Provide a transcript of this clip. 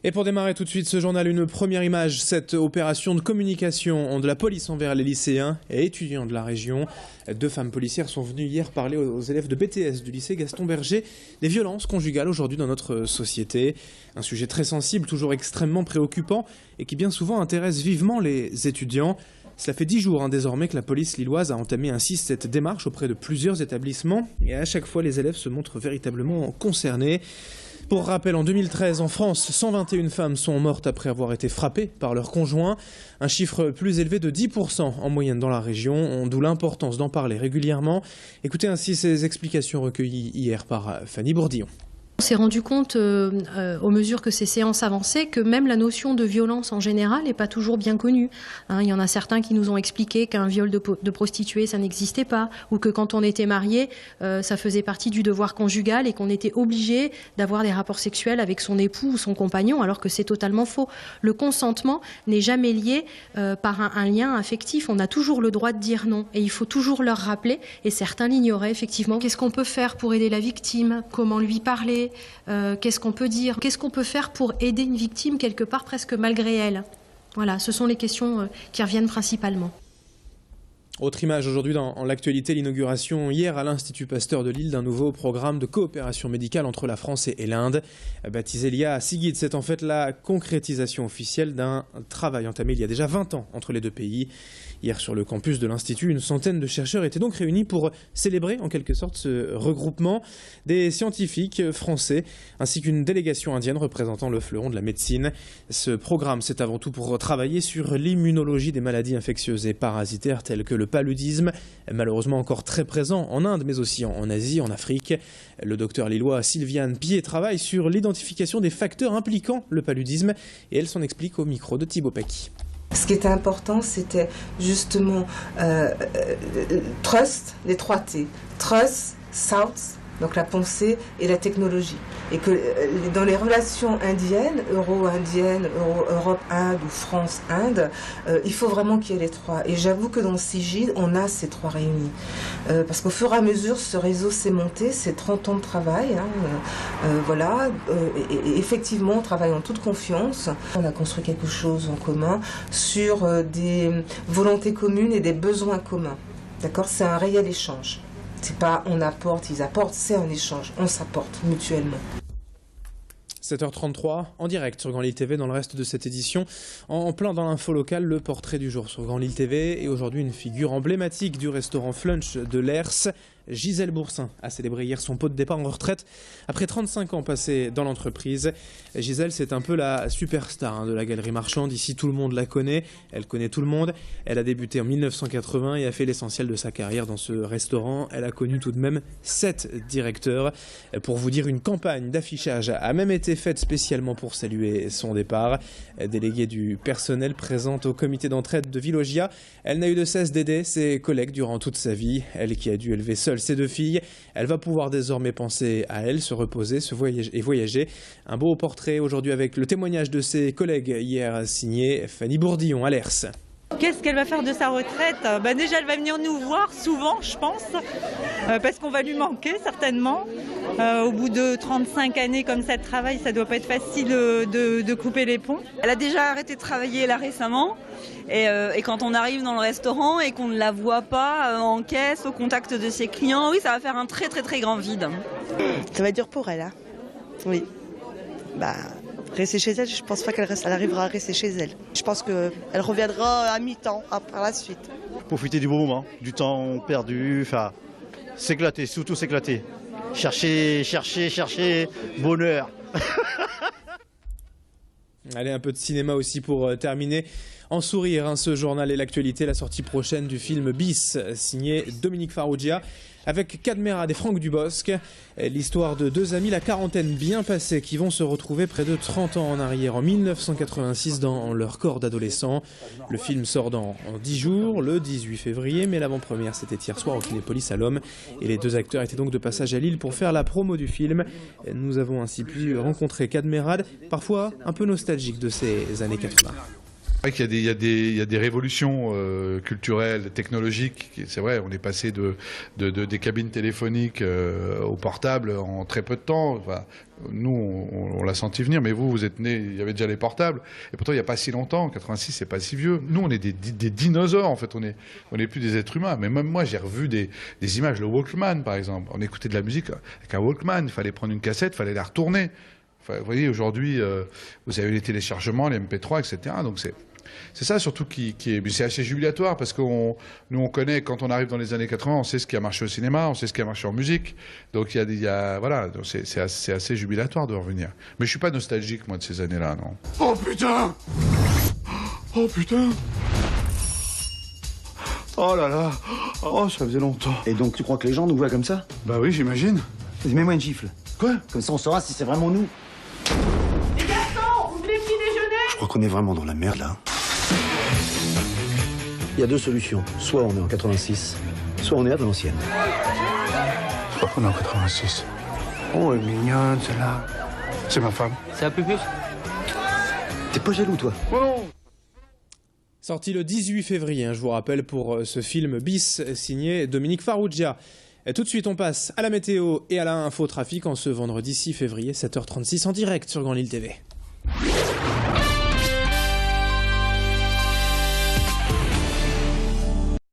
Et pour démarrer tout de suite ce journal, une première image, cette opération de communication de la police envers les lycéens et étudiants de la région. 2 femmes policières sont venues hier parler aux élèves de BTS du lycée Gaston Berger des violences conjugales aujourd'hui dans notre société. Un sujet très sensible, toujours extrêmement préoccupant et qui bien souvent intéresse vivement les étudiants. Cela fait 10 jours désormais que la police lilloise a entamé ainsi cette démarche auprès de plusieurs établissements et à chaque fois les élèves se montrent véritablement concernés. Pour rappel, en 2013, en France, 121 femmes sont mortes après avoir été frappées par leur conjoint. Un chiffre plus élevé de 10% en moyenne dans la région, d'où l'importance d'en parler régulièrement. Écoutez ainsi ces explications recueillies hier par Fanny Bourdillon. On s'est rendu compte, aux mesures que ces séances avançaient, que même la notion de violence en général n'est pas toujours bien connue. Il y en a certains qui nous ont expliqué qu'un viol de prostituée, ça n'existait pas, ou que quand on était marié, ça faisait partie du devoir conjugal et qu'on était obligé d'avoir des rapports sexuels avec son époux ou son compagnon, alors que c'est totalement faux. Le consentement n'est jamais lié par un lien affectif. On a toujours le droit de dire non, et il faut toujours leur rappeler, et certains l'ignoraient effectivement. Qu'est-ce qu'on peut faire pour aider la victime? Comment lui parler? Qu'est-ce qu'on peut dire? Qu'est-ce qu'on peut faire pour aider une victime quelque part presque malgré elle? Voilà, ce sont les questions qui reviennent principalement. Autre image aujourd'hui dans l'actualité, l'inauguration hier à l'Institut Pasteur de Lille d'un nouveau programme de coopération médicale entre la France et l'Inde. Baptisé l'IA Sigid, c'est en fait la concrétisation officielle d'un travail entamé il y a déjà 20 ans entre les deux pays. Hier sur le campus de l'Institut, une centaine de chercheurs étaient donc réunis pour célébrer en quelque sorte ce regroupement des scientifiques français ainsi qu'une délégation indienne représentant le fleuron de la médecine. Ce programme, c'est avant tout pour travailler sur l'immunologie des maladies infectieuses et parasitaires telles que le paludisme, malheureusement encore très présent en Inde mais aussi en Asie, en Afrique. Le docteur lillois Sylviane Pied travaille sur l'identification des facteurs impliquant le paludisme et elle s'en explique au micro de Thibaut Paki. Ce qui était important, c'était justement trust, les 3 T. Trust, South, donc la pensée et la technologie. Et que dans les relations indiennes, euro-indiennes, Europe-Inde ou France-Inde, il faut vraiment qu'il y ait les 3. Et j'avoue que dans Sigid, on a ces 3 réunis. Parce qu'au fur et à mesure, ce réseau s'est monté, c'est 30 ans de travail. Voilà. Et effectivement, on travaille en toute confiance. On a construit quelque chose en commun sur des volontés communes et des besoins communs. D'accord ? C'est un réel échange. C'est pas on apporte, ils apportent, c'est un échange. On s'apporte mutuellement. 7h33, en direct sur Grand Lille TV dans le reste de cette édition. En plein dans l'info locale, le portrait du jour sur Grand Lille TV et aujourd'hui une figure emblématique du restaurant Flunch de l'Hers. Gisèle Boursin a célébré hier son pot de départ en retraite après 35 ans passés dans l'entreprise. Gisèle, c'est un peu la superstar de la galerie marchande. Ici, tout le monde la connaît. Elle connaît tout le monde. Elle a débuté en 1980 et a fait l'essentiel de sa carrière dans ce restaurant. Elle a connu tout de même 7 directeurs. Pour vous dire, une campagne d'affichage a même été faite spécialement pour saluer son départ. Déléguée du personnel présente au comité d'entraide de Villogia, elle n'a eu de cesse d'aider ses collègues durant toute sa vie. Elle qui a dû élever seule ses 2 filles, elle va pouvoir désormais penser à elle, se reposer, voyager. Un beau portrait aujourd'hui avec le témoignage de ses collègues hier signé Fanny Bourdillon à l'Hers. Qu'est-ce qu'elle va faire de sa retraite? Déjà, elle va venir nous voir souvent, je pense, parce qu'on va lui manquer certainement. Au bout de 35 années comme ça de travail, ça doit pas être facile de couper les ponts. Elle a déjà arrêté de travailler là récemment. Et quand on arrive dans le restaurant et qu'on ne la voit pas en caisse, au contact de ses clients, oui, ça va faire un très très très grand vide. Ça va être dur pour elle, hein. Oui. Rester chez elle, je pense pas qu'elle arrivera à rester chez elle. Je pense qu'elle reviendra à mi-temps par la suite. Profiter du bon moment, du temps perdu, s'éclater, surtout s'éclater. Chercher, bonheur. Allez, un peu de cinéma aussi pour terminer. En sourire, ce journal et l'actualité, la sortie prochaine du film Bis, signé Dominique Farrugia, avec Cadmerade et Franck Dubosc. L'histoire de 2 amis, la quarantaine bien passée, qui vont se retrouver près de 30 ans en arrière, en 1986, dans leur corps d'adolescent. Le film sort dans 10 jours, le 18 février, mais l'avant-première, c'était hier soir au Kinépolis à l'Homme. Et les 2 acteurs étaient donc de passage à Lille pour faire la promo du film. Nous avons ainsi pu rencontrer Cadmerade, parfois un peu nostalgique de ces années 80. C'est vrai qu'il y a des révolutions culturelles, technologiques. C'est vrai, on est passé des cabines téléphoniques au portable en très peu de temps. Enfin, nous, on l'a senti venir, mais vous êtes nés, il y avait déjà les portables. Et pourtant, il n'y a pas si longtemps, 86, c'est pas si vieux. Nous, on est des dinosaures, en fait. On est plus des êtres humains. Mais même moi, j'ai revu des images. Le Walkman, par exemple. On écoutait de la musique avec un Walkman. Il fallait prendre une cassette, il fallait la retourner. Enfin, vous voyez, aujourd'hui, vous avez les téléchargements, les MP3, etc. Donc c'est ça surtout qui est... C'est assez jubilatoire parce que nous, on connaît, quand on arrive dans les années 80, on sait ce qui a marché au cinéma, on sait ce qui a marché en musique. Donc voilà, c'est assez jubilatoire de revenir. Mais je suis pas nostalgique, moi, de ces années-là, non. Oh putain! Oh putain! Oh là là! Oh, ça faisait longtemps. Et donc, tu crois que les gens nous voient comme ça? Bah oui, j'imagine. Vas-y, mets-moi une gifle. Quoi? Comme ça, on saura si c'est vraiment nous. Les garçons, vous voulez petit déjeuner? Je crois qu'on est vraiment dans la merde, là. Il y a deux solutions. Soit on est en 86, soit on est à l'ancienne. Je crois qu'on est en 86. Oh, elle est mignonne, celle-là. C'est ma femme. C'est un peu plus. T'es pas jaloux, toi? Oh non! Sorti le 18 février, je vous rappelle, pour ce film Bis, signé Dominique Farrugia. Et tout de suite, on passe à la météo et à la info trafic en ce vendredi 6 février, 7h36, en direct sur Grand Lille TV.